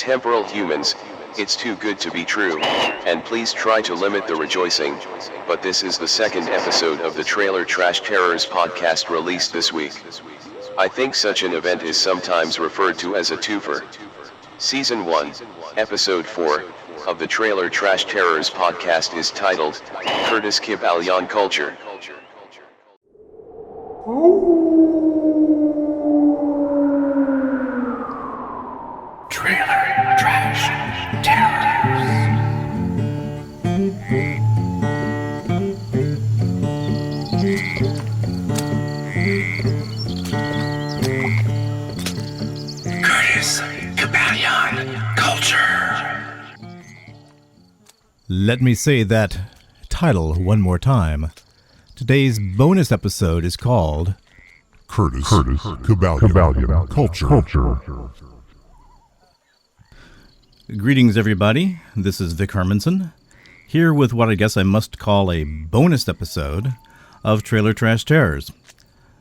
Temporal humans, it's too good to be true, and please try to limit the rejoicing, but this is the second episode of the Trailer Trash Terrors podcast released this week. I think such an event is sometimes referred to as a twofer. Season 1, Episode 4, of the Trailer Trash Terrors podcast is titled, Curtis Kybalion Culture. Trailer Trash Terrors. Curtis Kybalion Culture. Let me say that title one more time. Today's bonus episode is called Curtis Kybalion Culture. Greetings, everybody. This is Vic Hermanson, here with what I guess I must call a bonus episode of Trailer Trash Terrors.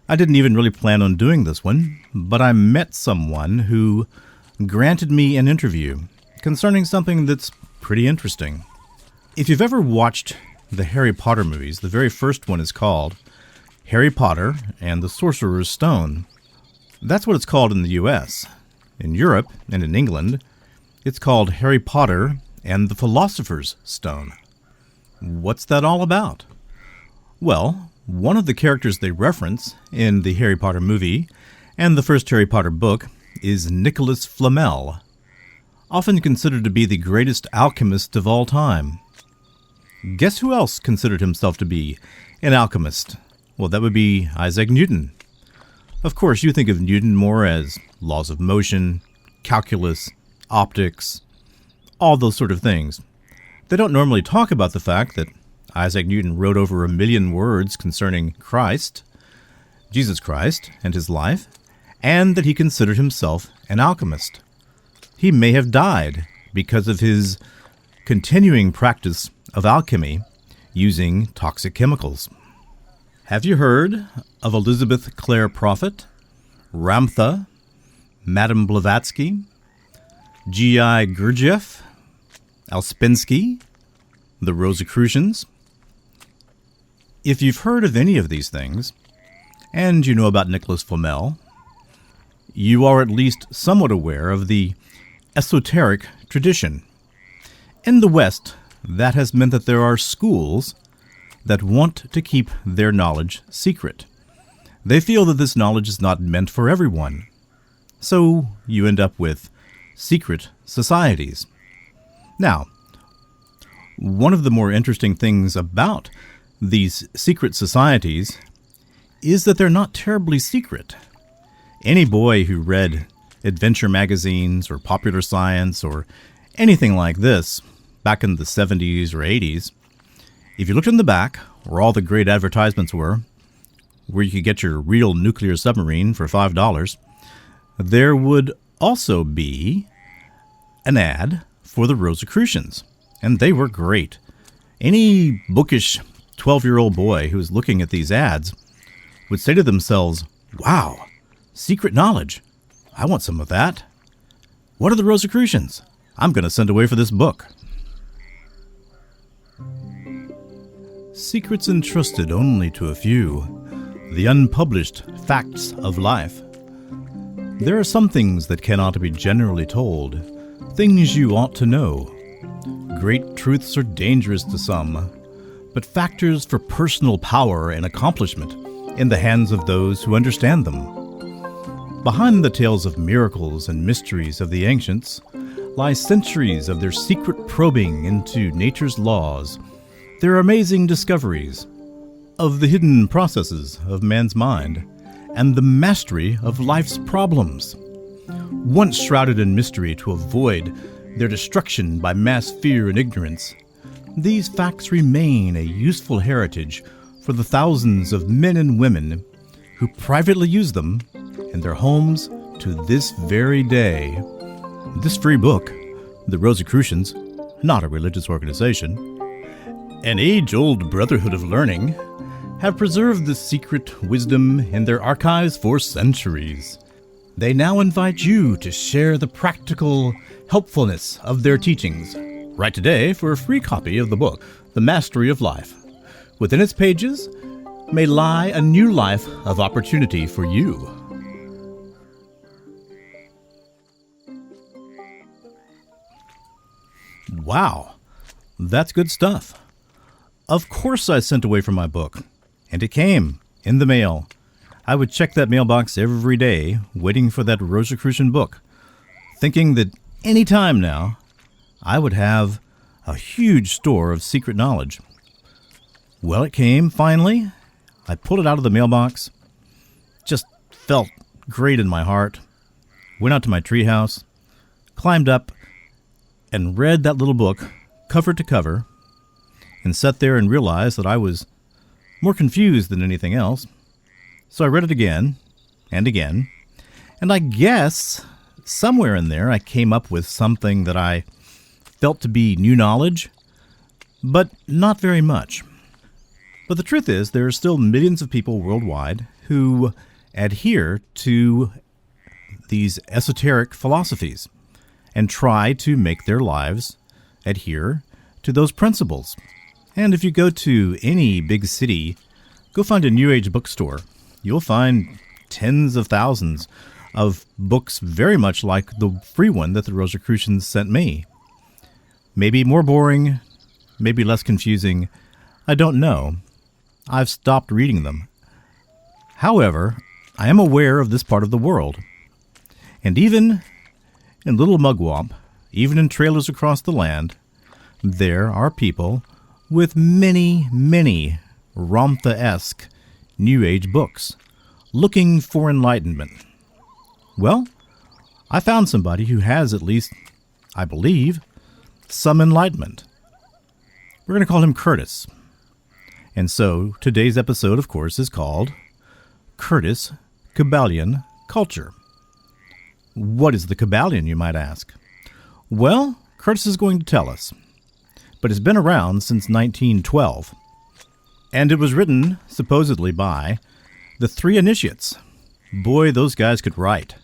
I didn't even really plan on doing this one, but I met someone who granted me an interview concerning something that's pretty interesting. If you've ever watched the Harry Potter movies, the very first one is called Harry Potter and the Sorcerer's Stone. That's what it's called in the U.S. In Europe and in England, it's called Harry Potter and the Philosopher's Stone. What's that all about? Well, one of the characters they reference in the Harry Potter movie and the first Harry Potter book is Nicholas Flamel, often considered to be the greatest alchemist of all time. Guess who else considered himself to be an alchemist? Well, that would be Isaac Newton. Of course, you think of Newton more as laws of motion, calculus, optics, all those sort of things. They don't normally talk about the fact that Isaac Newton wrote over 1 million words concerning Christ, Jesus Christ, and his life, and that he considered himself an alchemist. He may have died because of his continuing practice of alchemy using toxic chemicals. Have you heard of Elizabeth Clare Prophet, Ramtha, Madame Blavatsky, G.I. Gurdjieff, Alspensky, the Rosicrucians? If you've heard of any of these things, and you know about Nicholas Flamel, you are at least somewhat aware of the esoteric tradition. In the West, that has meant that there are schools that want to keep their knowledge secret. They feel that this knowledge is not meant for everyone. So you end up with secret societies. Now, one of the more interesting things about these secret societies is that they're not terribly secret. Any boy who read adventure magazines or popular science or anything like this back in the 70s or 80s, if you looked in the back, where all the great advertisements were, where you could get your real nuclear submarine for $5, there would also be an ad for the Rosicrucians, and they were great. Any bookish 12-year-old boy who was looking at these ads would say to themselves, "Wow, secret knowledge. I want some of that. What are the Rosicrucians? I'm going to send away for this book." Secrets entrusted only to a few, the unpublished facts of life. There are some things that cannot be generally told, things you ought to know. Great truths are dangerous to some, but factors for personal power and accomplishment in the hands of those who understand them. Behind the tales of miracles and mysteries of the ancients lie centuries of their secret probing into nature's laws, their amazing discoveries of the hidden processes of man's mind, and the mastery of life's problems. Once shrouded in mystery to avoid their destruction by mass fear and ignorance, these facts remain a useful heritage for the thousands of men and women who privately use them in their homes to this very day. This free book, The Rosicrucians, not a religious organization, an age-old brotherhood of learning, have preserved this secret wisdom in their archives for centuries. They now invite you to share the practical helpfulness of their teachings. Write today for a free copy of the book, The Mastery of Life. Within its pages may lie a new life of opportunity for you. Wow, that's good stuff. Of course I sent away from my book, and it came in the mail. I would check that mailbox every day, waiting for that Rosicrucian book, thinking that any time now, I would have a huge store of secret knowledge. Well, it came, finally. I pulled it out of the mailbox. Just felt great in my heart. Went out to my treehouse, climbed up, and read that little book, cover to cover, and sat there and realized that I was more confused than anything else. So I read it again, and I guess somewhere in there I came up with something that I felt to be new knowledge, but not very much. But the truth is, there are still millions of people worldwide who adhere to these esoteric philosophies and try to make their lives adhere to those principles. And if you go to any big city, go find a New Age bookstore. You'll find tens of thousands of books very much like the free one that the Rosicrucians sent me. Maybe more boring, maybe less confusing, I don't know. I've stopped reading them. However, I am aware of this part of the world. And even in Little Mugwump, even in trailers across the land, there are people with many, many Ramtha-esque New Age books, looking for enlightenment. Well, I found somebody who has at least, I believe, some enlightenment. We're going to call him Curtis. And so today's episode, of course, is called Curtis Kybalion Culture. What is the Kybalion, you might ask? Well, Curtis is going to tell us. But it's been around since 1912. And it was written, supposedly, by the three initiates. Boy, those guys could write.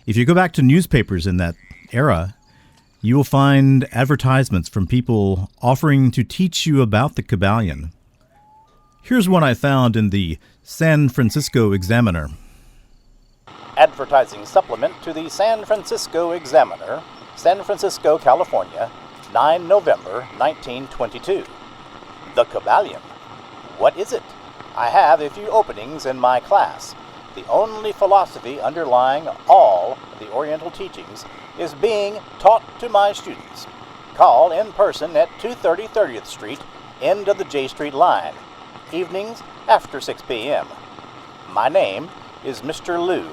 If you go back to newspapers in that era, you will find advertisements from people offering to teach you about the Kybalion. Here's one I found in the San Francisco Examiner. Advertising supplement to the San Francisco Examiner, San Francisco, California, 9 November 1922. The Kybalion. What is it? I have a few openings in my class. The only philosophy underlying all the Oriental teachings is being taught to my students. Call in person at 230 30th Street, end of the J Street line. Evenings after 6 p.m. My name is Mr. Liu.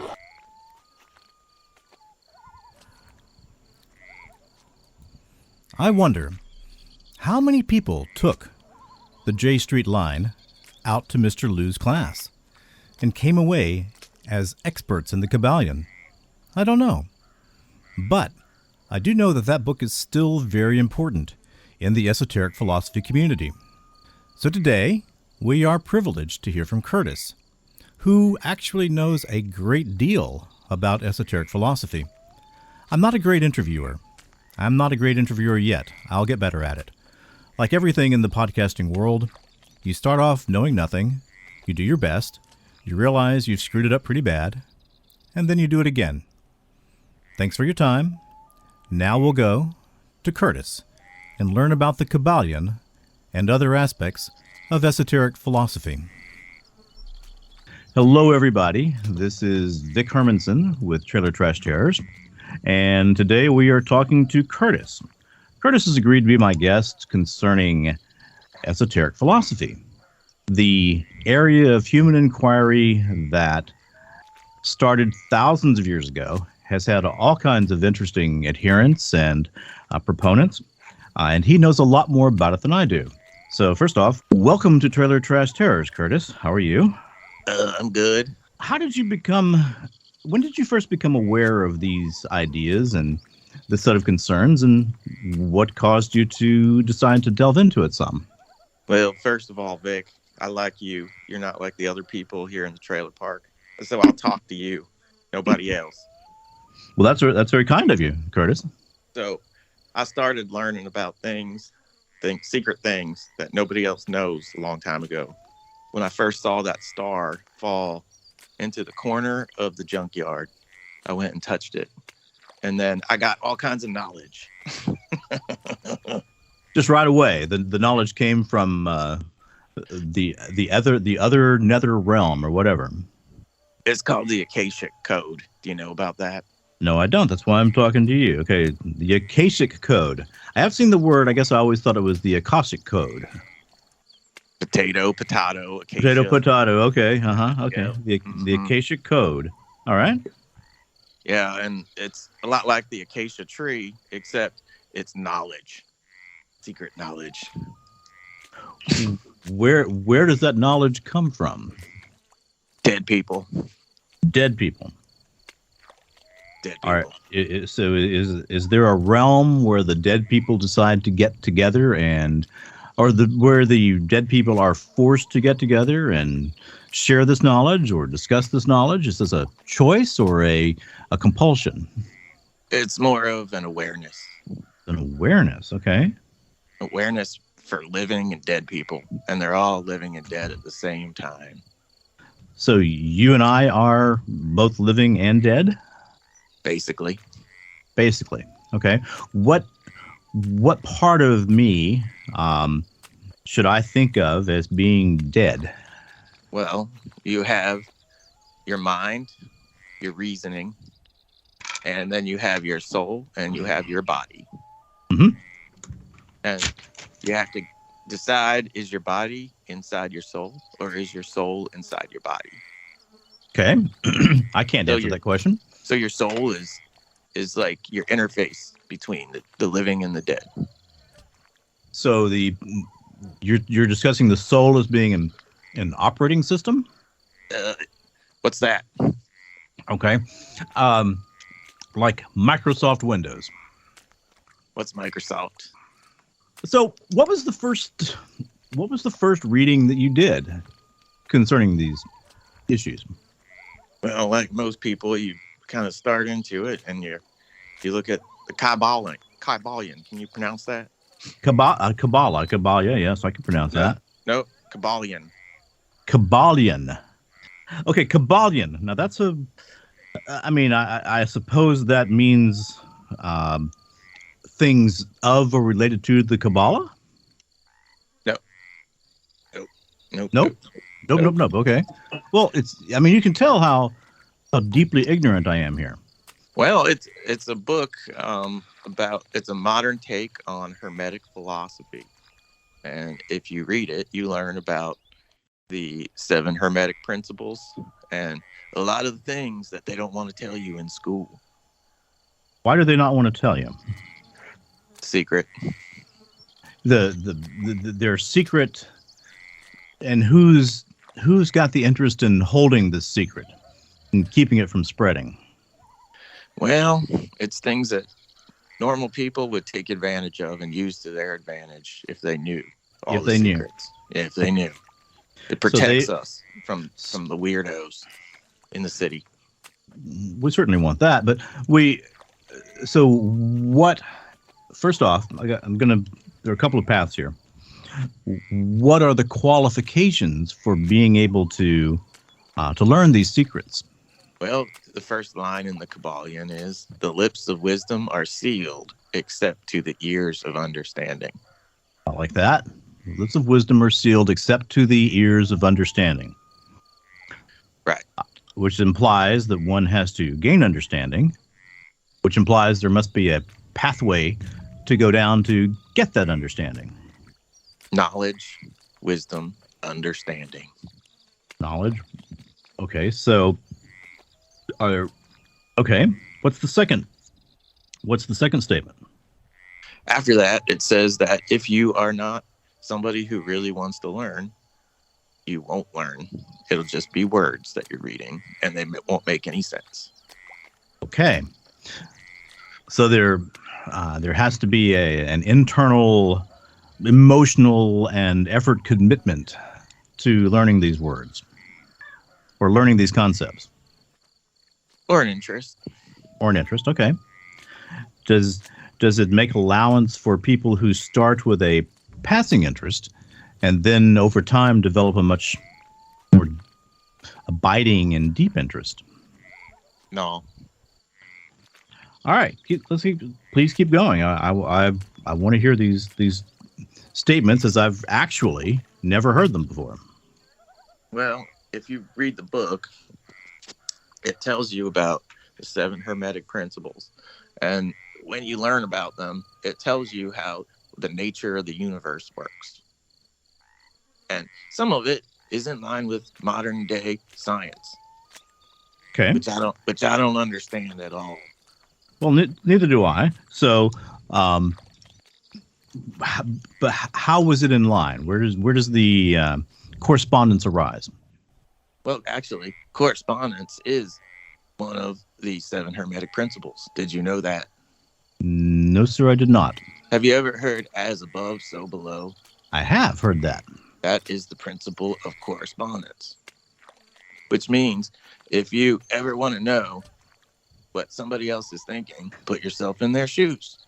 I wonder how many people took the J Street line out to Mr. Liu's class and came away as experts in the Kybalion. I don't know. But I do know that that book is still very important in the esoteric philosophy community. So today, we are privileged to hear from Curtis, who actually knows a great deal about esoteric philosophy. I'm not a great interviewer. I'm not a great interviewer yet. I'll get better at it. Like everything in the podcasting world, you start off knowing nothing, you do your best, you realize you've screwed it up pretty bad, and then you do it again. Thanks for your time. Now we'll go to Curtis and learn about the Kybalion and other aspects of esoteric philosophy. Hello, everybody. This is Vic Hermanson with Trailer Trash Terrors, and today we are talking to Curtis. Curtis has agreed to be my guest concerning esoteric philosophy, the area of human inquiry that started thousands of years ago, has had all kinds of interesting adherents and proponents, and he knows a lot more about it than I do. So first off, welcome to Trailer Trash Terrors, Curtis. How are you? I'm good. When did you first become aware of these ideas and this set of concerns, and what caused you to decide to delve into it some? Well, first of all, Vic, I like you. You're not like the other people here in the trailer park. So I'll talk to you, nobody else. Well, that's very kind of you, Curtis. So I started learning about secret things that nobody else knows a long time ago. When I first saw that star fall into the corner of the junkyard, I went and touched it. And then I got all kinds of knowledge. Just right away, the knowledge came from the other nether realm or whatever. It's called the Akashic Code. Do you know about that? No, I don't. That's why I'm talking to you. Okay, the Akashic Code. I have seen the word. I guess I always thought it was the Akashic Code. Potato, acacia. Potato. Okay, okay. Yeah. The Akashic Code. All right. Yeah, and it's a lot like the acacia tree, except it's knowledge, secret knowledge. Where does that knowledge come from? Dead people. Dead people. Dead people. All right. So is there a realm where the dead people decide to get together where the dead people are forced to get together and share this knowledge or discuss this knowledge? Is this a choice or a compulsion? It's more of an awareness. An awareness, okay. Awareness for living and dead people. And they're all living and dead at the same time. So you and I are both living and dead? Basically. Okay. What part of me should I think of as being dead? Well, you have your mind, your reasoning, and then you have your soul and you have your body. Mm-hmm. And you have to decide, is your body inside your soul or is your soul inside your body? Okay. I can't answer that question. So your soul is like your interface between the living and the dead. So you're discussing the soul as being an operating system? What's that? Okay. Like Microsoft Windows. What's Microsoft? So what was the first reading that you did concerning these issues? Well, like most people, you kind of start into it and you look at the Kybalion. Can you pronounce that? Kabbalah. Yes, I can pronounce that. No, Kybalion. Kybalion. Okay, Kybalion. Now that's I suppose that means things of or related to the Kabbalah? Nope. Okay. Well, you can tell how deeply ignorant I am here. Well, it's a book it's a modern take on Hermetic philosophy. And if you read it, you learn about the 7 Hermetic principles and a lot of the things that they don't want to tell you in school. Why do they not want to tell you? Secret. Their secret, and who's got the interest in holding this secret and keeping it from spreading? Well, it's things that normal people would take advantage of and use to their advantage if they knew all the secrets. If they knew. It protects us from the weirdos in the city. We certainly want that, but first off, there are a couple of paths here. What are the qualifications for being able to learn these secrets? Well, the first line in the Kybalion is, the lips of wisdom are sealed except to the ears of understanding. I like that. The lips of wisdom are sealed except to the ears of understanding. Right. Which implies that one has to gain understanding, which implies there must be a pathway to go down to get that understanding. Knowledge, wisdom, understanding. Knowledge. Okay, so what's the second statement? After that, it says that if you are not somebody who really wants to learn, you won't learn. It'll just be words that you're reading, and they won't make any sense. Okay. So there has to be an internal, emotional, and effort commitment to learning these words or learning these concepts. Or an interest. Or an interest, okay. Does it make allowance for people who start with a passing interest and then over time develop a much more abiding and deep interest? No. All right, please keep going. I want to hear these statements, as I've actually never heard them before. Well, if you read the book, it tells you about the 7 Hermetic principles. And when you learn about them, it tells you how the nature of the universe works. And some of it is in line with modern day science. Okay. Which I don't understand at all. Well, neither do I. So, but how was it in line? Where does the correspondence arise? Well, actually, correspondence is one of the 7 Hermetic principles. Did you know that? No, sir, I did not. Have you ever heard as above, so below? I have heard that. That is the principle of correspondence. Which means if you ever want to know what somebody else is thinking, put yourself in their shoes.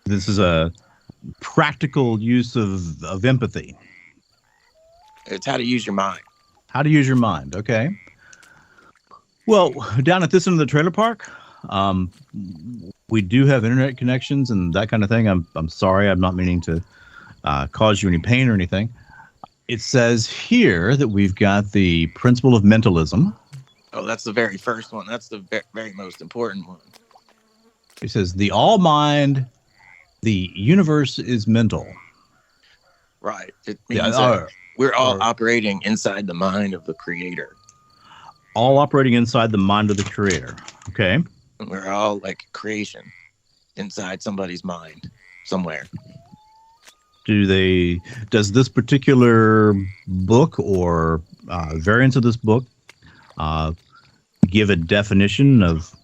This is a practical use of empathy. It's how to use your mind. How to use your mind, okay. Well, down at this end of the trailer park, we do have internet connections and that kind of thing. I'm sorry, I'm not meaning to cause you any pain or anything. It says here that we've got the principle of mentalism. Oh, that's the very first one. That's the very most important one. It says the all mind, the universe is mental. Right. It means that we're all operating inside the mind of the creator. All operating inside the mind of the creator. Okay. And we're all like creation inside somebody's mind somewhere. Does this particular book or variants of this book give a definition of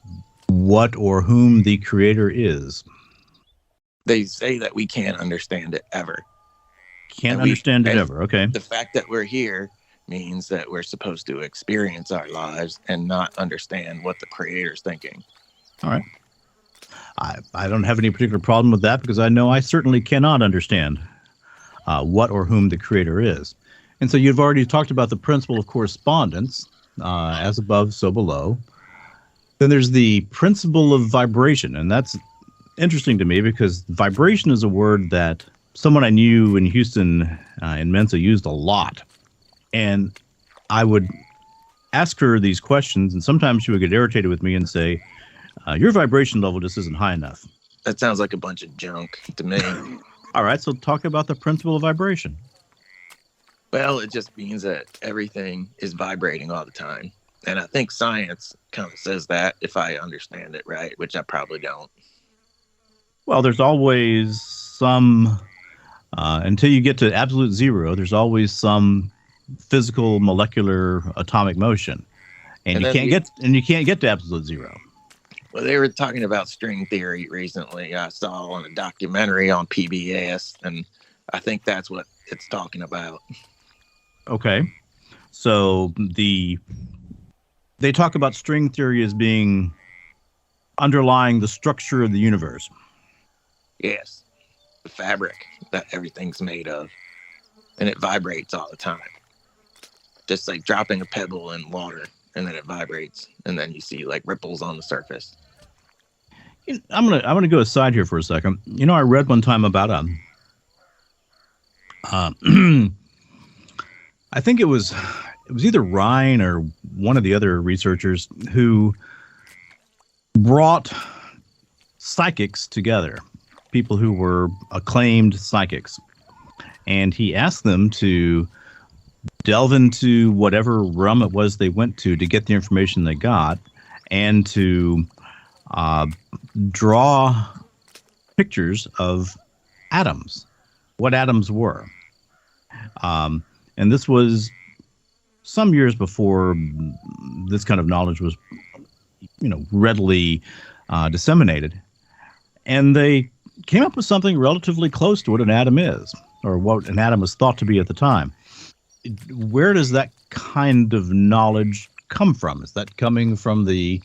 what or whom the creator is? They say that we can't understand it ever. Can't understand it ever, okay. The fact that we're here means that we're supposed to experience our lives and not understand what the creator's thinking. All right. I don't have any particular problem with that because I know I certainly cannot understand what or whom the creator is. And so you've already talked about the principle of correspondence, as above, so below. Then there's the principle of vibration, and that's interesting to me because vibration is a word that someone I knew in Houston in Mensa used a lot. And I would ask her these questions, and sometimes she would get irritated with me and say, your vibration level just isn't high enough. That sounds like a bunch of junk to me. All right, so talk about the principle of vibration. Well, it just means that everything is vibrating all the time. And I think science kind of says that, if I understand it right, which I probably don't. Well, there's always some, until you get to absolute zero, there's always some physical, molecular, atomic motion. And you can't get to absolute zero. Well, they were talking about string theory recently. I saw on a documentary on PBS, and I think that's what it's talking about. Okay. So they talk about string theory as being underlying the structure of the universe. Yes. The fabric that everything's made of. And it vibrates all the time. Just like dropping a pebble in water, and then it vibrates, and then you see like ripples on the surface. I'm gonna go aside here for a second. You know, I read one time about I think it was either Ryan or one of the other researchers who brought psychics together, people who were acclaimed psychics, and he asked them to delve into whatever realm it was they went to get the information they got, and to draw pictures of atoms, what atoms were. And this was some years before this kind of knowledge was, readily disseminated. And they came up with something relatively close to what an atom is, or what an atom was thought to be at the time. Where does that kind of knowledge come from? Is that coming from the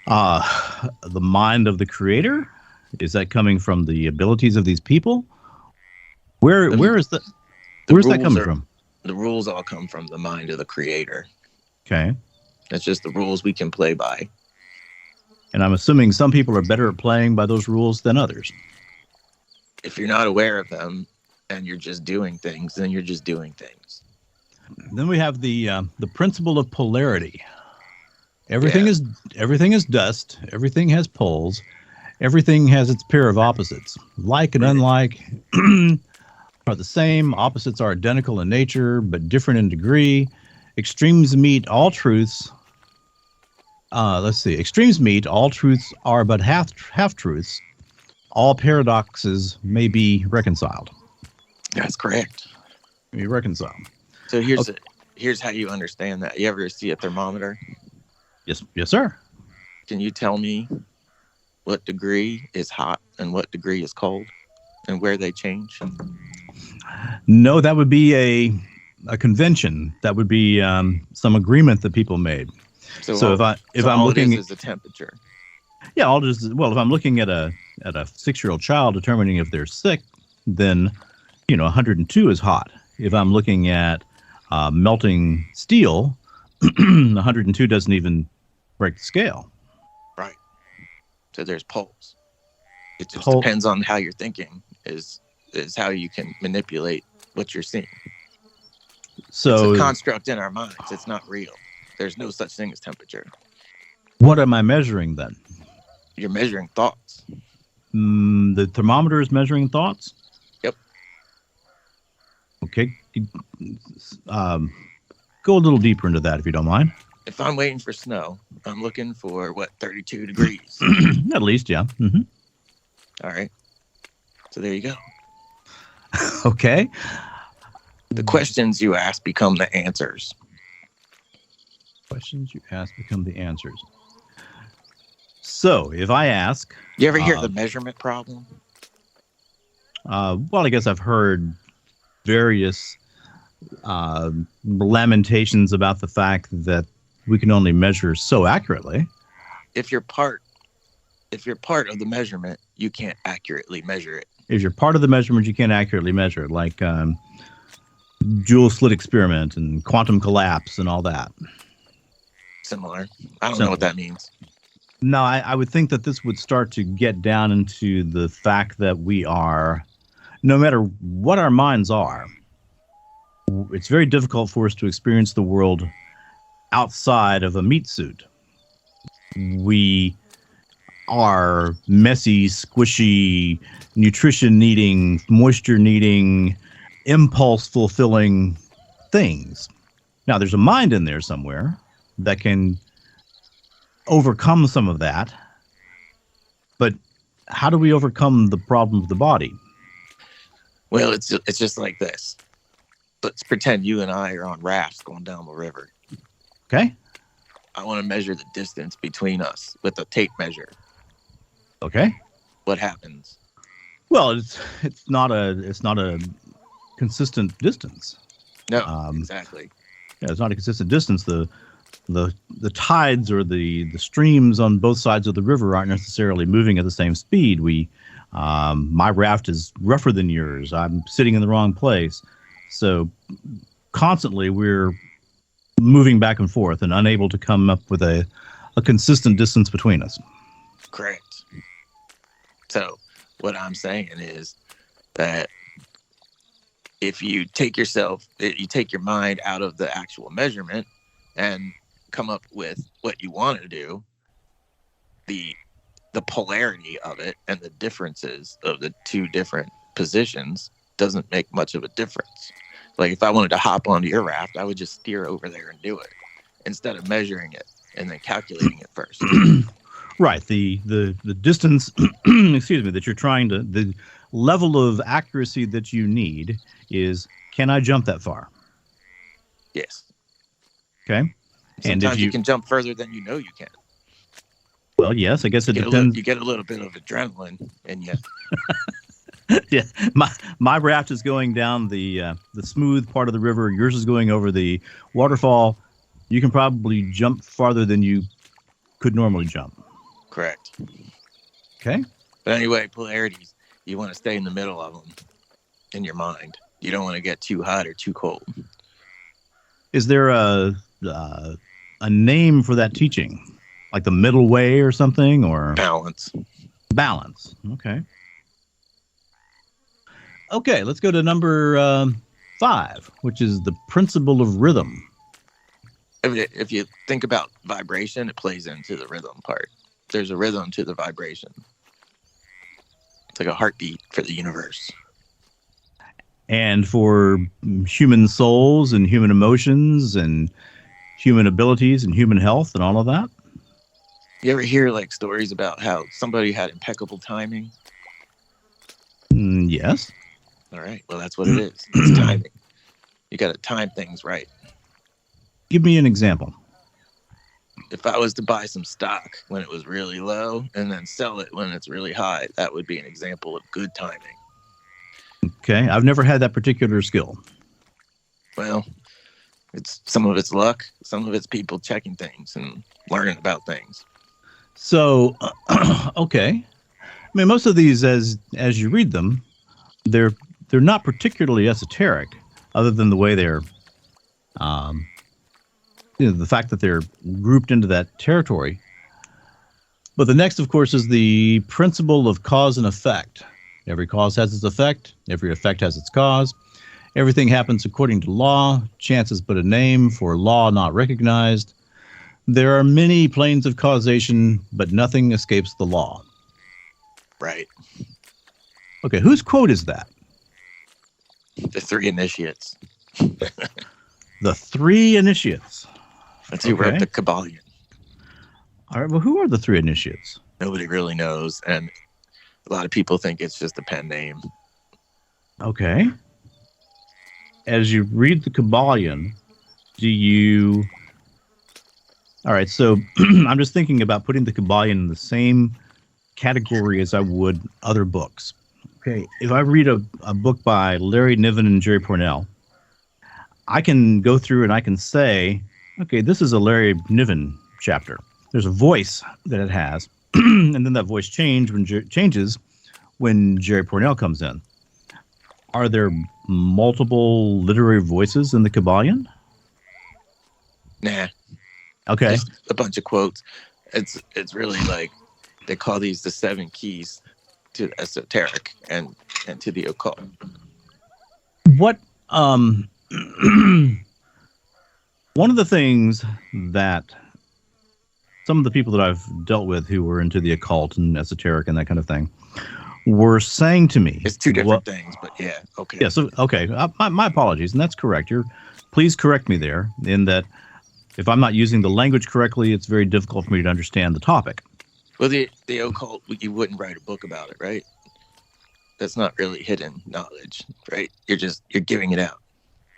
The mind of the creator? Is that coming from the abilities of these people? Where's that coming from? The rules all come from the mind of the creator. Okay. It's just the rules we can play by. And I'm assuming some people are better at playing by those rules than others. If you're not aware of them and you're just doing things, then you're just doing things. Then we have the principle of polarity. Everything is dust. Everything has poles. Everything has its pair of opposites. Like and unlike are the same. Opposites are identical in nature, but different in degree. Extremes meet all truths. Extremes meet all truths are but half truths. All paradoxes may be reconciled. That's correct. Be reconciled. So here's how you understand that. You ever see a thermometer? Yes, sir. Can you tell me what degree is hot and what degree is cold, and where they change? No, that would be a convention. That would be some agreement that people made. So if I'm looking at the temperature. Yeah, if I'm looking at a 6-year-old child determining if they're sick, then 102 is hot. If I'm looking at melting steel, 102 doesn't even break the scale. Right. So there's poles. It just depends on how you're thinking is how you can manipulate what you're seeing. So it's a construct in our minds. It's not real. There's no such thing as temperature. What am I measuring then? You're measuring thoughts. The thermometer is measuring thoughts? Yep. Okay. Go a little deeper into that if you don't mind. If I'm waiting for snow, I'm looking for 32 degrees. At least, yeah. Mm-hmm. All right. So there you go. Okay. The questions you ask become the answers. Questions you ask become the answers. So if I ask... You ever hear the measurement problem? Well, I guess I've heard various lamentations about the fact that we can only measure so accurately. If you're part of the measurement, you can't accurately measure it. If you're part of the measurement, you can't accurately measure it, like Joule slit experiment and quantum collapse and all that. Similar. I don't know what that means. No, I would think that this would start to get down into the fact that we are, no matter what our minds are, it's very difficult for us to experience the world outside of a meat suit. We are messy, squishy, nutrition-needing, moisture-needing, impulse-fulfilling things. Now, there's a mind in there somewhere that can overcome some of that, but how do we overcome the problem of the body? Well, it's just like this. Let's pretend you and I are on rafts going down the river. Okay. I want to measure the distance between us with a tape measure. Okay. What happens? Well, it's not a consistent distance. No, exactly. Yeah, it's not a consistent distance. The tides or the streams on both sides of the river aren't necessarily moving at the same speed. My raft is rougher than yours. I'm sitting in the wrong place. So constantly we're moving back and forth and unable to come up with a consistent distance between us. Correct. So what I'm saying is that if you take your mind out of the actual measurement and come up with what you want to do, the polarity of it and the differences of the two different positions doesn't make much of a difference. Like if I wanted to hop onto your raft, I would just steer over there and do it instead of measuring it and then calculating it first. Right. The distance, excuse me, that you're trying to, the level of accuracy that you need is, can I jump that far? Yes. Okay. Sometimes and you can jump further than you know you can. Well, yes, I guess it depends. You get a little bit of adrenaline in you. Yeah, my raft is going down the smooth part of the river. Yours is going over the waterfall. You can probably jump farther than you could normally jump. Correct. Okay. But anyway, polarities, you want to stay in the middle of them in your mind. You don't want to get too hot or too cold. Is there a name for that teaching? Like the middle way or something? Or Balance. balance? Okay. Okay, let's go to number 5, which is the principle of rhythm. If you think about vibration, it plays into the rhythm part. There's a rhythm to the vibration. It's like a heartbeat for the universe. And for human souls and human emotions and human abilities and human health and all of that? You ever hear like stories about how somebody had impeccable timing? Yes. All right. Well, that's what it is. It's timing. You got to time things right. Give me an example. If I was to buy some stock when it was really low and then sell it when it's really high, that would be an example of good timing. Okay. I've never had that particular skill. Well, it's some of it's luck, some of it's people checking things and learning about things. So, okay. I mean, most of these, as you read them, they're not particularly esoteric, other than the way they're, the fact that they're grouped into that territory. But the next, of course, is the principle of cause and effect. Every cause has its effect. Every effect has its cause. Everything happens according to law. Chance is but a name for law not recognized. There are many planes of causation, but nothing escapes the law. Right. Okay, whose quote is that? The 3 initiates. The 3 initiates. That's who wrote the Kybalion. All right, well, who are the 3 initiates? Nobody really knows, and a lot of people think it's just a pen name. Okay. As you read the Kybalion, do you... All right, so I'm just thinking about putting the Kybalion in the same category as I would other books. Okay, if I read a book by Larry Niven and Jerry Pournelle, I can go through and I can say, okay, this is a Larry Niven chapter. There's a voice that it has, and then that voice changes when Jerry Pournelle comes in. Are there multiple literary voices in the Kybalion? Nah. Okay. Just a bunch of quotes. It's really like they call these the 7 keys to the esoteric and to the occult. What one of the things that some of the people that I've dealt with who were into the occult and esoteric and that kind of thing were saying to me, it's 2 different things, but yeah, okay. Yeah, so okay, my apologies, and that's correct. Please correct me there in that if I'm not using the language correctly, it's very difficult for me to understand the topic. Well, the occult, you wouldn't write a book about it, right? That's not really hidden knowledge, right? You're giving it out.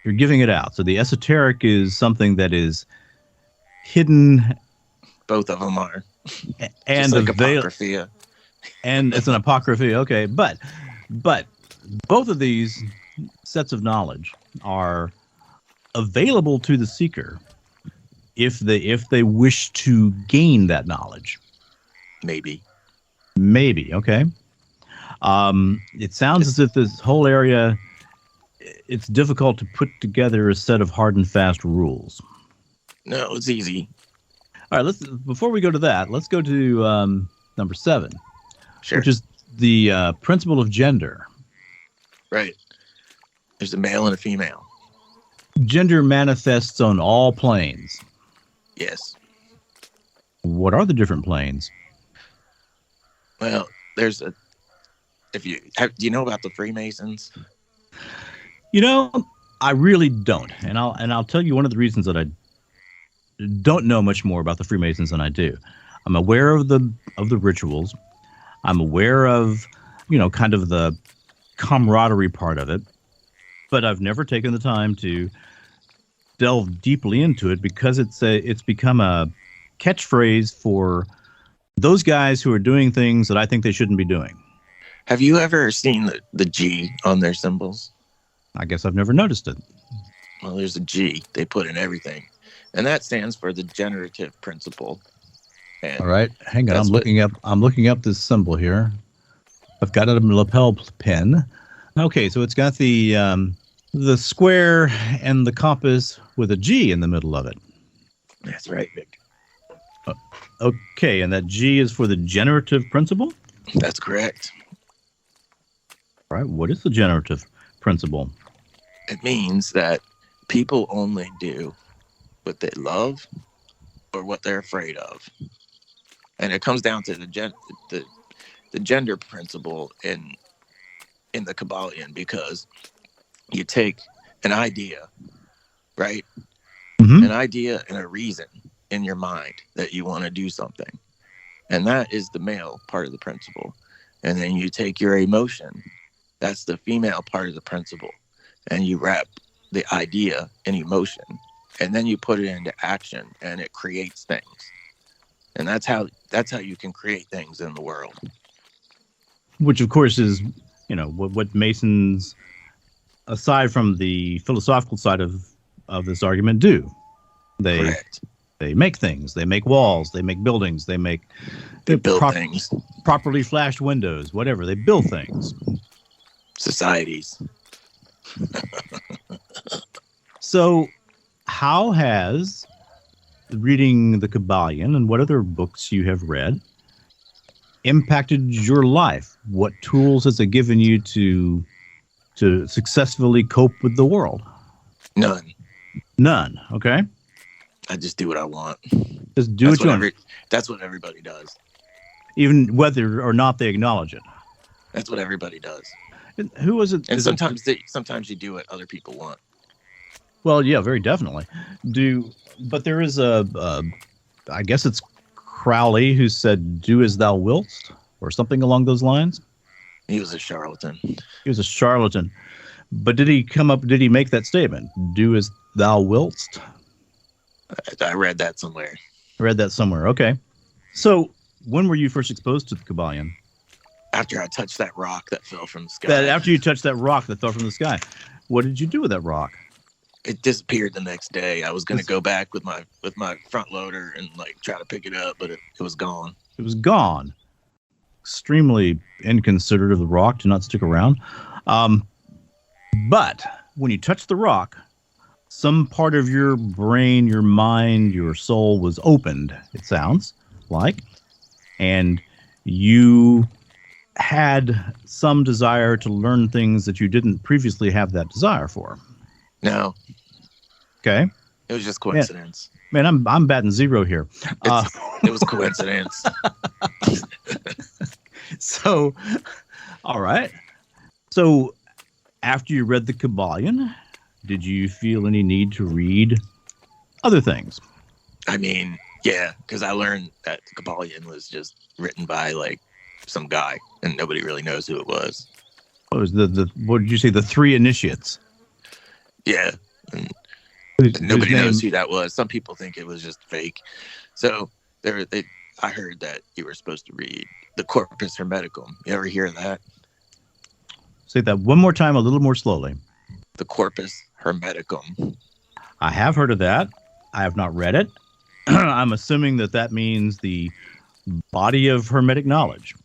You're giving it out. So the esoteric is something that is hidden. Both of them are. And like apocrypha. And it's an apocrypha, okay. But both of these sets of knowledge are available to the seeker if they wish to gain that knowledge. Maybe, okay. It sounds as if this whole area, it's difficult to put together a set of hard and fast rules. No, it's easy. All right, before we go to that, let's go to number 7, Sure. which is the principle of gender. Right. There's a male and a female. Gender manifests on all planes. Yes. What are the different planes? Well, do you know about the Freemasons? I really don't, and I'll tell you one of the reasons that I don't know much more about the Freemasons than I do. I'm aware of the rituals. I'm aware of, kind of the camaraderie part of it, but I've never taken the time to delve deeply into it because it's become a catchphrase for those guys who are doing things that I think they shouldn't be doing. Have you ever seen the G on their symbols? I guess I've never noticed it. Well, there's a G they put in everything, and that stands for the generative principle. And All right, hang on. that's I'm looking up this symbol here. I've got it in a lapel pin. Okay, so it's got the square and the compass with a G in the middle of it. That's right, Vic. Okay, and that G is for the generative principle? That's correct. All right, what is the generative principle? It means that people only do what they love or what they're afraid of. And it comes down to the gender principle in the Kybalion, because you take an idea, right? Mm-hmm. An idea and a reason in your mind that you want to do something. And that is the male part of the principle. And then you take your emotion, that's the female part of the principle, and you wrap the idea in emotion, and then you put it into action, and it creates things. And that's how you can create things in the world. Which, of course, is, what Masons, aside from the philosophical side of this argument, do. Correct. They make things. They make walls. They make buildings. They build things. Properly flashed windows, whatever. They build things. Societies. So, how has reading the Kybalion and what other books you have read impacted your life? What tools has it given you to successfully cope with the world? None. Okay. I just do what I want. Just do what you want. That's what everybody does. Even whether or not they acknowledge it. That's what everybody does. And who was it? And sometimes you do what other people want. Well, yeah, very definitely. But there is I guess it's Crowley who said, "Do as thou wilt," or something along those lines. He was a charlatan. He was a charlatan. But did he make that statement? "Do as thou wilt"? I read that somewhere. Okay. So, when were you first exposed to the Kybalion? After I touched that rock that fell from the sky. After you touched that rock that fell from the sky, what did you do with that rock? It disappeared the next day. I was going to go back with my front loader and try to pick it up, but it was gone. It was gone. Extremely inconsiderate of the rock to not stick around. But when you touched the rock, some part of your brain, your mind, your soul was opened, it sounds like, and you had some desire to learn things that you didn't previously have that desire for. No. Okay. It was just coincidence. Man, I'm batting zero here. It was coincidence. So, all right. So, after you read the Kybalion, did you feel any need to read other things? I mean, yeah, because I learned that the Kybalion was just written by some guy, and nobody really knows who it was. What was what did you say? The three initiates. Yeah. Nobody knows who that was. Some people think it was just fake. So I heard that you were supposed to read the Corpus Hermeticum. You ever hear that? Say that one more time, a little more slowly. The Corpus Hermeticum. I have heard of that. I have not read it. I'm assuming that means the body of Hermetic knowledge.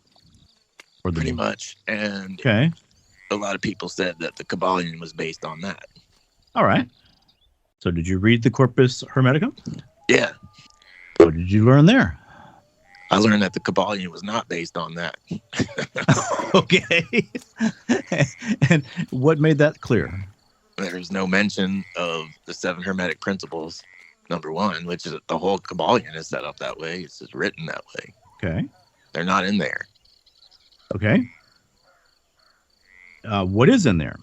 Pretty much. And okay. A lot of people said that the Kybalion was based on that. All right. So did you read the Corpus Hermeticum? Yeah. What did you learn there? I learned that the Kybalion was not based on that. Okay. And what made that clear? There's no mention of the 7 Hermetic principles, number 1, which is the whole Kybalion is set up that way. It's just written that way. Okay. They're not in there. Okay. What is in there?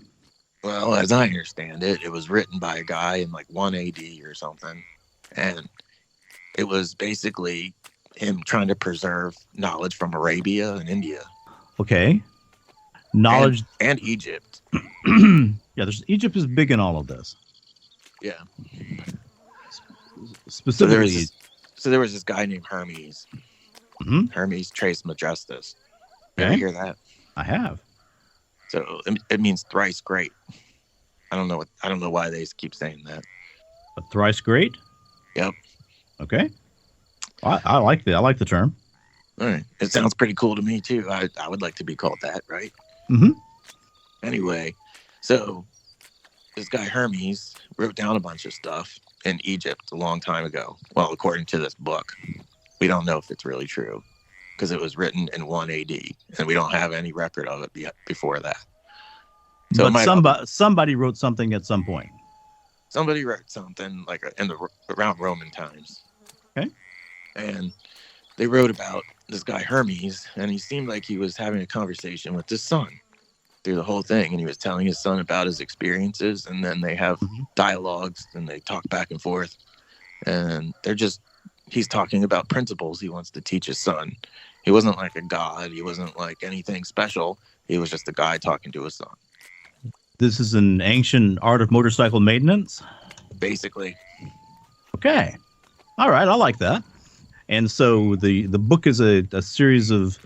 Well, as I understand it, it was written by a guy in 1 AD or something. And it was basically him trying to preserve knowledge from Arabia and India. Okay. Knowledge. And Egypt. Yeah, Egypt is big in all of this. Yeah. Specifically. So there was this guy named Hermes. Mm-hmm. Hermes Trismegistus. You Okay. ever hear that? I have. So it means thrice great. I don't know why they keep saying that. A thrice great? Yep. Okay. I like the term. All right. It sounds pretty cool to me, too. I would like to be called that, right? Mm-hmm. Anyway, so this guy Hermes wrote down a bunch of stuff in Egypt a long time ago. Well, according to this book. We don't know if it's really true because it was written in 1 AD, and we don't have any record of it before that. So but somebody wrote something at some point. Somebody wrote something like around Roman times. Okay. And they wrote about this guy Hermes, and he seemed like he was having a conversation with his son through the whole thing, and he was telling his son about his experiences, and then they have dialogues, and they talk back and forth, and he's talking about principles he wants to teach his son. He wasn't like a god. He wasn't like anything special. He was just a guy talking to his son. This is an ancient art of motorcycle maintenance? Basically. Okay. All right. I like that. And so the book is a series of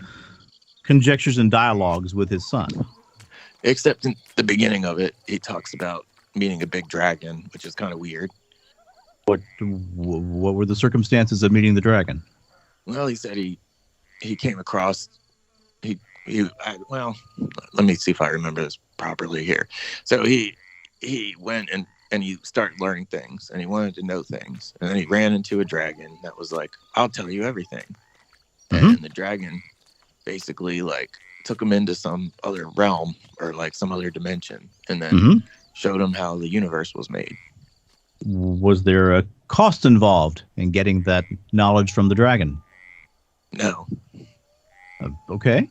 conjectures and dialogues with his son. Except in the beginning of it, he talks about meeting a big dragon, which is kind of weird. What were the circumstances of meeting the dragon? Well, he said he came across well, let me see if I remember this properly here. So he went and he started learning things, and he wanted to know things, and then he ran into a dragon that was like, "I'll tell you everything." Mm-hmm. And the dragon basically like took him into some other realm or like some other dimension, and then showed him how the universe was made. Was there a cost involved in getting that knowledge from the dragon? No. Okay.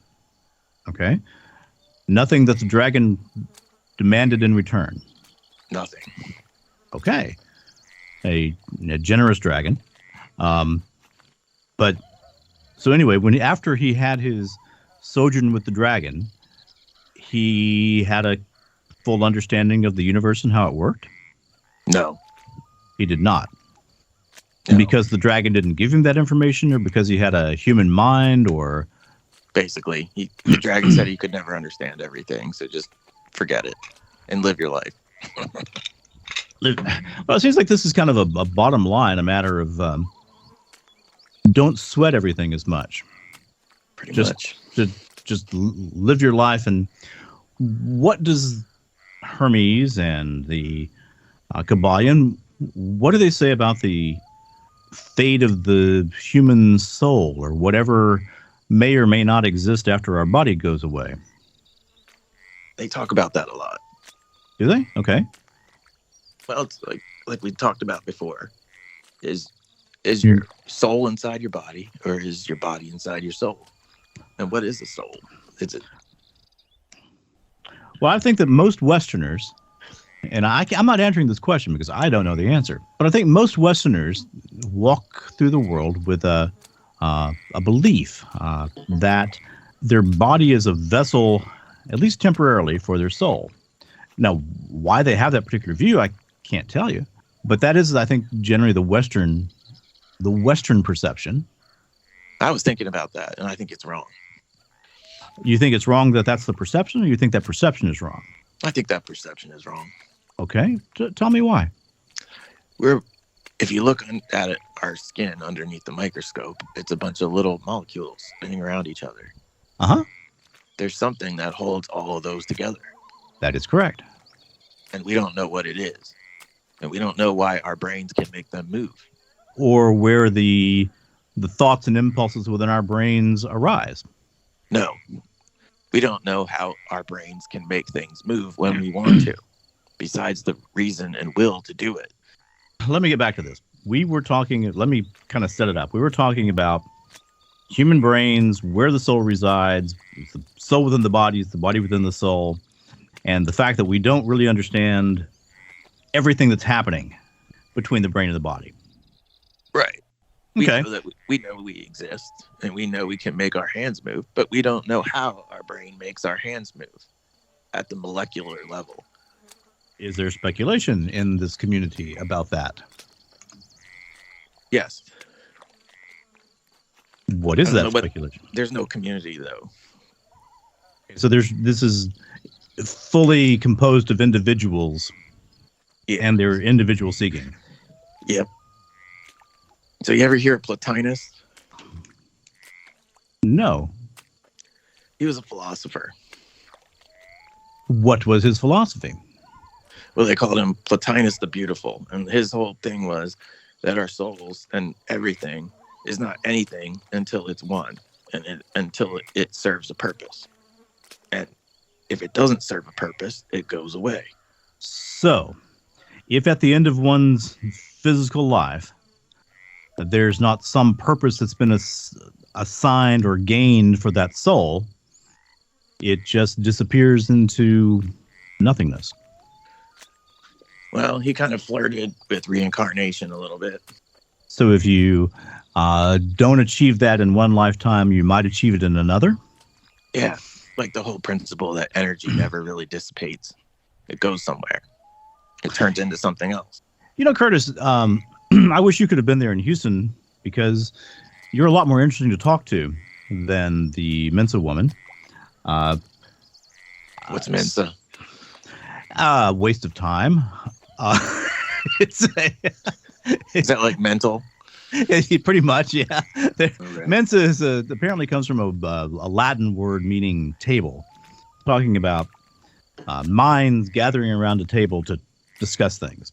Nothing that the dragon demanded in return? Nothing. Okay. A generous dragon. But so anyway, after he had his sojourn with the dragon, he had a full understanding of the universe and how it worked? No. He did not. No. Because the dragon didn't give him that information, or because he had a human mind, or... Basically, the dragon said he could never understand everything, so just forget it and live your life. Well, it seems like this is kind of a bottom line, a matter of don't sweat everything as much. Pretty much. Just live your life. And what does Hermes and the Kybalion, what do they say about the fate of the human soul, or whatever may or may not exist after our body goes away? They talk about that a lot. Do they? Okay. Well, it's like we talked about before. Is your soul inside your body, or is your body inside your soul? And what is a soul? Well, I think that most Westerners, and I'm not answering this question because I don't know the answer, but I think most Westerners walk through the world with a belief that their body is a vessel, at least temporarily, for their soul. Now, why they have that particular view, I can't tell you, but that is, I think, generally the Western perception. I was thinking about that, and I think it's wrong. You think it's wrong that that's the perception, or you think that perception is wrong? I think that perception is wrong. Okay, tell me why. If you look at it, our skin underneath the microscope, it's a bunch of little molecules spinning around each other. Uh-huh. There's something that holds all of those together. That is correct. And we don't know what it is. And we don't know why our brains can make them move. Or where the thoughts and impulses within our brains arise. No. We don't know how our brains can make things move when we want to, besides the reason and will to do it. Let me get back to this. Let me kind of set it up. We were talking about human brains, where the soul resides, the soul within the body, the body within the soul, and the fact that we don't really understand everything that's happening between the brain and the body. Right. Okay. We know we exist, and we know we can make our hands move, but we don't know how our brain makes our hands move at the molecular level. Is there speculation in this community about that? Yes. What is that speculation? There's no community, though. So this is fully composed of individuals, and their individual seeking. Yep. So you ever hear of Plotinus? No. He was a philosopher. What was his philosophy? Well, they called him Plotinus the Beautiful. And his whole thing was that our souls and everything is not anything until it's one, and until it serves a purpose. And if it doesn't serve a purpose, it goes away. So, if at the end of one's physical life, there's not some purpose that's been assigned or gained for that soul, it just disappears into nothingness. Well, he kind of flirted with reincarnation a little bit. So if you don't achieve that in one lifetime, you might achieve it in another? Yeah, like the whole principle that energy never really dissipates. It goes somewhere. It turns into something else. You know, Curtis, I wish you could have been there in Houston, because you're a lot more interesting to talk to than the Mensa woman. What's Mensa? Waste of time. Is that like mental? Pretty much, yeah. Okay. Mensa is apparently comes from a Latin word meaning table, talking about minds gathering around a table to discuss things.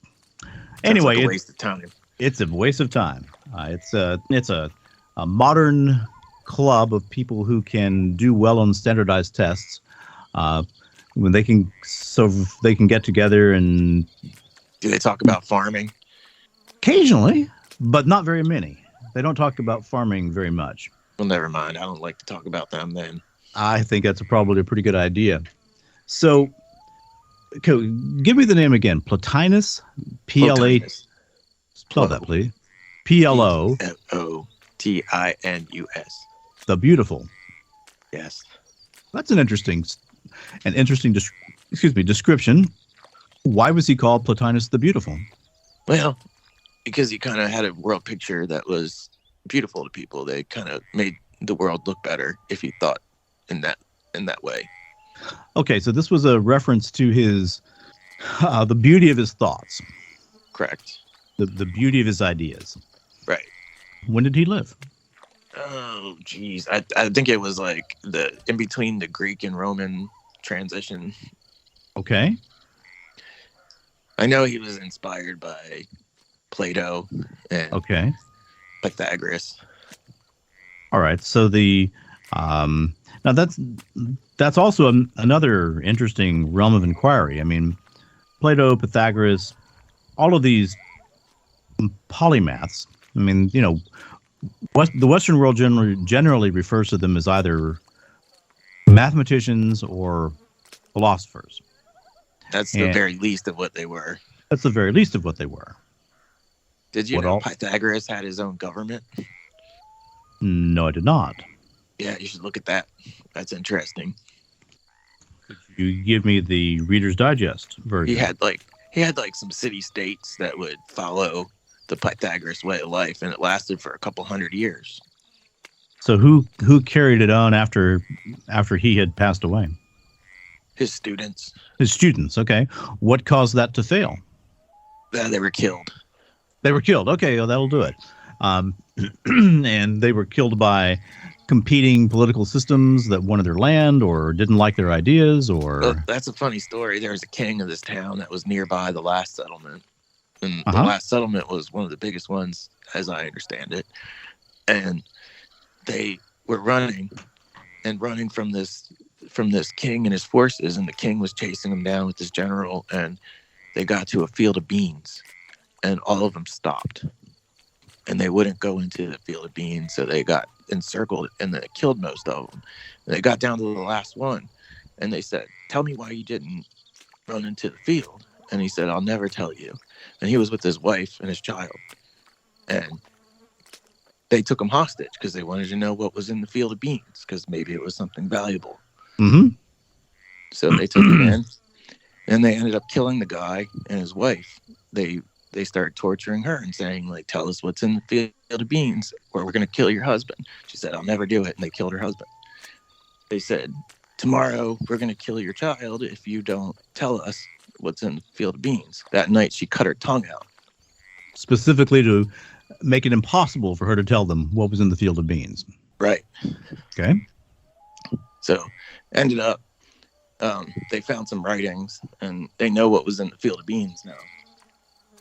Anyway, like a waste of time. It's a waste of time. It's a modern club of people who can do well on standardized tests. When they can get together and do they talk about farming? Occasionally, but not very many. They don't talk about farming very much. Well, never mind. I don't like to talk about them then. I think that's probably a pretty good idea. So, give me the name again. Plotinus, P-L-A. Spell that, please. P-L-O-T-I-N-U-S. The Beautiful. Yes. That's an interesting description. Why was he called Plotinus the Beautiful? Well, because he kind of had a world picture that was beautiful to people. They kind of made the world look better if he thought in that way. Okay, so this was a reference to his the beauty of his thoughts. Correct. The beauty of his ideas. Right. When did he live? Oh, geez. I think it was like in between the Greek and Roman transition. Okay. I know he was inspired by Plato and Pythagoras. All right. So now that's also another interesting realm of inquiry. I mean, Plato, Pythagoras, all of these polymaths. I mean, you know, the Western world generally refers to them as either mathematicians or philosophers. That's the very least of what they were. That's the very least of what they were. Did you know Pythagoras had his own government? No, I did not. Yeah, you should look at that. That's interesting. Could you give me the Reader's Digest version? He had like some city-states that would follow the Pythagoras way of life, and it lasted for a couple hundred years. So who carried it on after he had passed away? His students. His students, okay. What caused that to fail? They were killed. They were killed. Okay, well, that'll do it. And they were killed by competing political systems that wanted their land or didn't like their ideas, or... Well, that's a funny story. There was a king of this town that was nearby the last settlement. And the last settlement was one of the biggest ones, as I understand it. And they were running from this king and his forces, and the king was chasing them down with his general, and they got to a field of beans, and all of them stopped. And they wouldn't go into the field of beans, so they got encircled, and they killed most of them. And they got down to the last one, and they said, "Tell me why you didn't run into the field." And he said, "I'll never tell you." And he was with his wife and his child. And they took him hostage because they wanted to know what was in the field of beans, because maybe it was something valuable. Mm-hmm. So they took him in, and they ended up killing the guy and his wife. They started torturing her and saying, like, "Tell us what's in the field of beans, or we're going to kill your husband." She said, "I'll never do it." And they killed her husband. They said, "Tomorrow we're going to kill your child if you don't tell us what's in the field of beans." That night she cut her tongue out. Specifically to make it impossible for her to tell them what was in the field of beans. Right. Okay. So ended up, they found some writings, and they know what was in the field of beans now.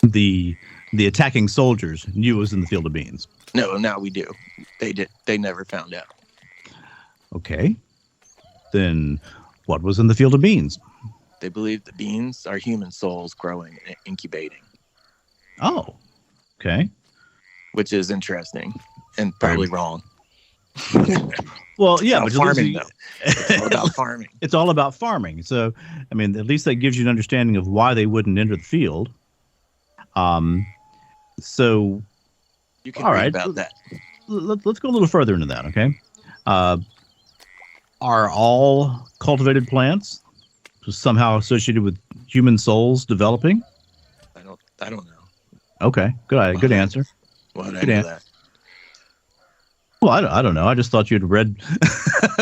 The attacking soldiers knew it was in the field of beans. No, now we do. They never found out. Okay. Then what was in the field of beans? They believe the beans are human souls growing and incubating. Oh, okay. Which is interesting and probably wrong. Well, yeah, but farming, though. It's all about farming. It's all about farming. So, I mean, at least that gives you an understanding of why they wouldn't enter the field. So, you can all read right, about that. Let's go a little further into that, okay? Are all cultivated plants somehow associated with human souls developing? I don't know. Okay, good answer. Why did I know that? Well, I don't know. I just thought you'd read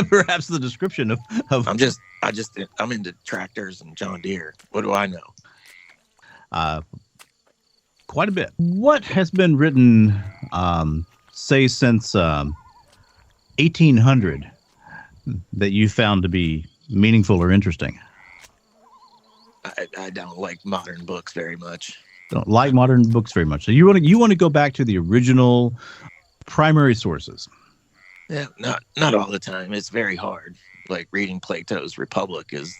perhaps the description of. I'm into tractors and John Deere. What do I know? Quite a bit. What has been written, say, since 1800 that you found to be meaningful or interesting? I don't like modern books very much. Don't like modern books very much. So you want to go back to the original primary sources. Yeah, not all the time. It's very hard. Like reading Plato's Republic is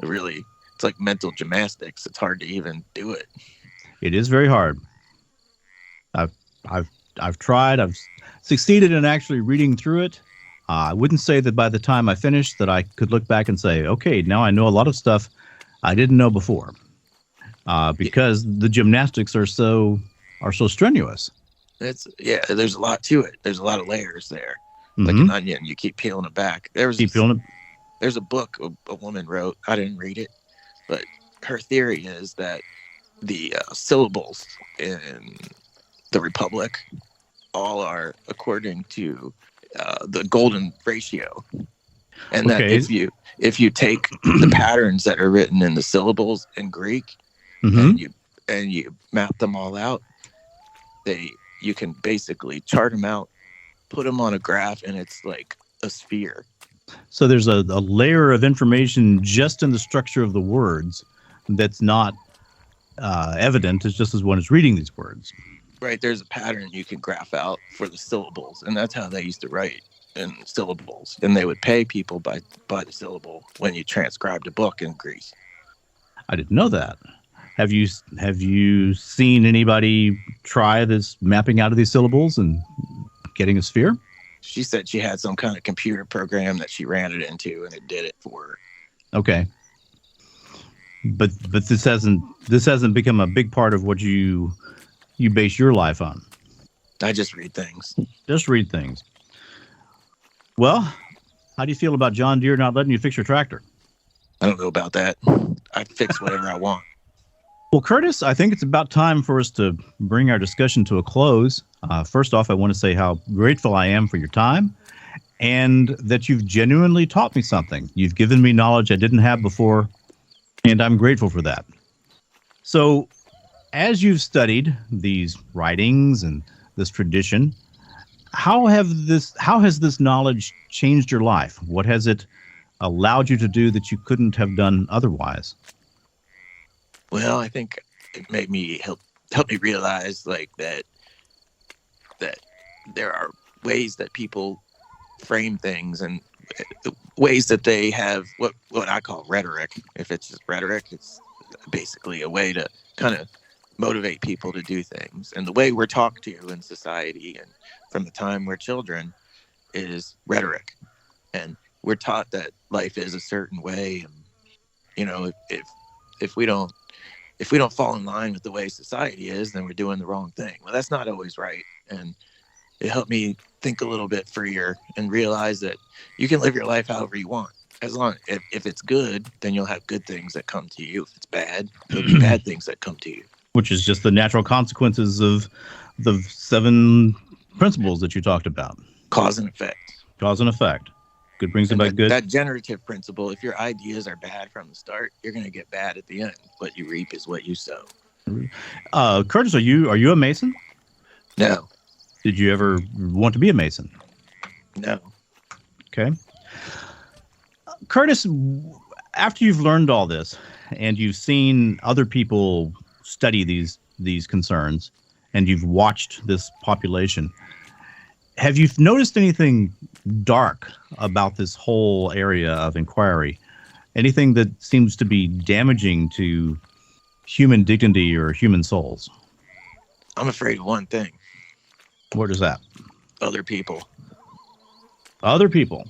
really, it's like mental gymnastics. It's hard to even do it. It is very hard. I've tried. I've succeeded in actually reading through it. I wouldn't say that by the time I finished that I could look back and say, okay, now I know a lot of stuff I didn't know before, because the gymnastics are so strenuous. There's a lot to it. There's a lot of layers there, like an onion. You keep peeling it back. There's a book a woman wrote. I didn't read it, but her theory is that the syllables in the Republic all are according to the golden ratio, and that if you take the patterns that are written in the syllables in Greek and you map them all out, you can basically chart them out, put them on a graph, and it's like a sphere. So there's a layer of information just in the structure of the words that's not evident. It's just as one is reading these words. Right, there's a pattern you can graph out for the syllables, and that's how they used to write in syllables. And they would pay people by the syllable when you transcribed a book in Greece. I didn't know that. Have you seen anybody try this mapping out of these syllables and getting a sphere? She said she had some kind of computer program that she ran it into, and it did it for her. Okay, but this hasn't become a big part of what you base your life on. I just read things. Just read things. Well, how do you feel about John Deere not letting you fix your tractor? I don't know about that. I fix whatever I want. Well, Curtis, I think it's about time for us to bring our discussion to a close. First off, I want to say how grateful I am for your time and that you've genuinely taught me something. You've given me knowledge I didn't have before, and I'm grateful for that. So, as you've studied these writings and this tradition, how has this knowledge changed your life? What has it allowed you to do that you couldn't have done otherwise? Well, I think it made me help me realize like that there are ways that people frame things and ways that they have what I call rhetoric. If it's just rhetoric, it's basically a way to kind of motivate people to do things. And the way we're talked to in society and from the time we're children is rhetoric. And we're taught that life is a certain way. And, you know, if we don't fall in line with the way society is, then we're doing the wrong thing. Well, that's not always right. And it helped me think a little bit freer and realize that you can live your life however you want. As long if it's good, then you'll have good things that come to you. If it's bad, there'll be bad things that come to you. Which is just the natural consequences of the 7 principles that you talked about. Cause and effect. Cause and effect. Good brings about good. That generative principle, if your ideas are bad from the start, you're going to get bad at the end. What you reap is what you sow. Curtis, are you a Mason? No, Did you ever want to be a Mason? no. Okay. Curtis, after you've learned all this and you've seen other people study these concerns and you've watched this population, have you noticed anything dark about this whole area of inquiry? Anything that seems to be damaging to human dignity or human souls? I'm afraid of one thing. What is that? Other people. Other people.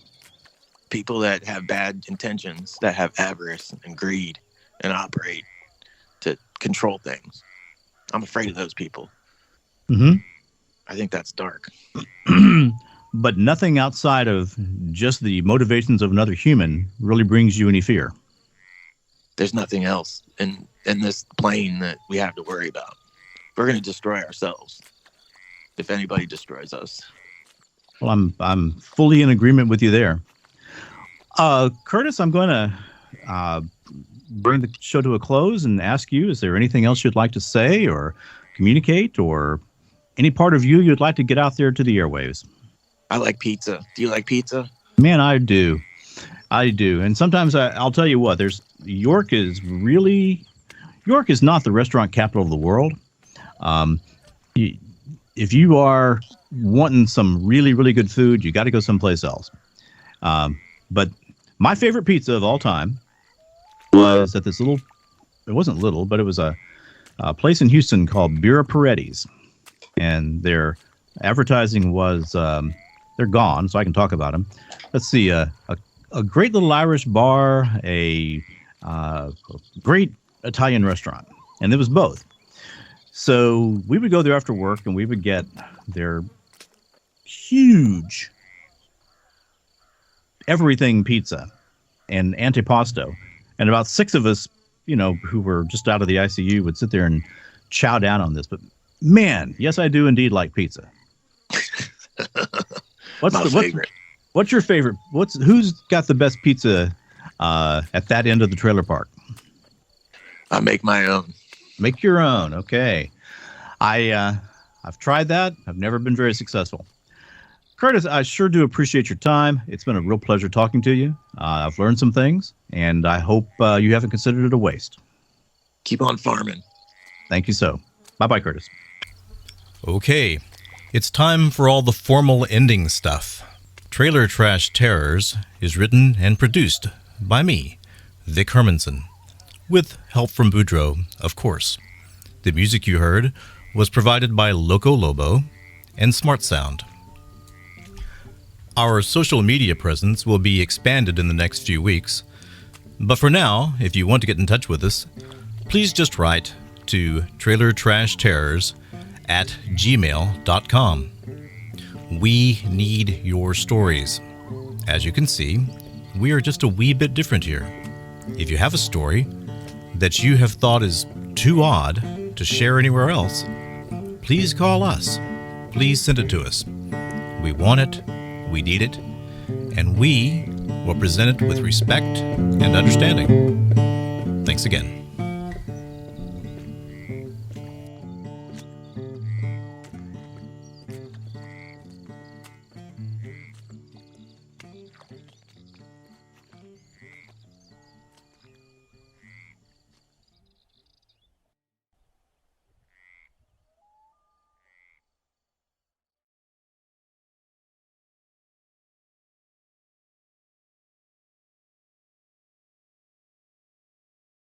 People that have bad intentions, that have avarice and greed and operate to control things. I'm afraid of those people. Mm-hmm. I think that's dark. But nothing outside of just the motivations of another human really brings you any fear. There's nothing else in this plane that we have to worry about. We're going to destroy ourselves if anybody destroys us. Well, I'm fully in agreement with you there. Curtis, I'm going to bring the show to a close and ask you, is there anything else you'd like to say or communicate, or any part of you you'd like to get out there to the airwaves? I like pizza. Do you like pizza? Man, I do. And sometimes I'll tell you what, York is not the restaurant capital of the world. If you are wanting some really, really good food, you got to go someplace else. But my favorite pizza of all time was at this it wasn't little, but it was a place in Houston called Bira Paretti's. And their advertising was, they're gone, so I can talk about them. Let's see, a great little Irish bar, a great Italian restaurant, and it was both. So we would go there after work, and we would get their huge everything pizza and antipasto, and about 6 of us, who were just out of the ICU, would sit there and chow down on this. But man, yes, I do indeed like pizza. Favorite. What's your favorite? Who's got the best pizza at that end of the trailer park? I make my own. Make your own. Okay. I've tried that. I've never been very successful. Curtis, I sure do appreciate your time. It's been a real pleasure talking to you. I've learned some things, and I hope you haven't considered it a waste. Keep on farming. Thank you so. Bye-bye, Curtis. Okay, it's time for all the formal ending stuff. Trailer Trash Terrors is written and produced by me, Vic Hermanson, with help from Boudreaux, of course. The music you heard was provided by Loco Lobo and Smart Sound. Our social media presence will be expanded in the next few weeks, but for now, if you want to get in touch with us, please just write to trailertrashterrors@gmail.com. We need your stories. As you can see, we are just a wee bit different here. If you have a story that you have thought is too odd to share anywhere else, please call us. Please send it to us. We want it, we need it, and we will present it with respect and understanding. Thanks again.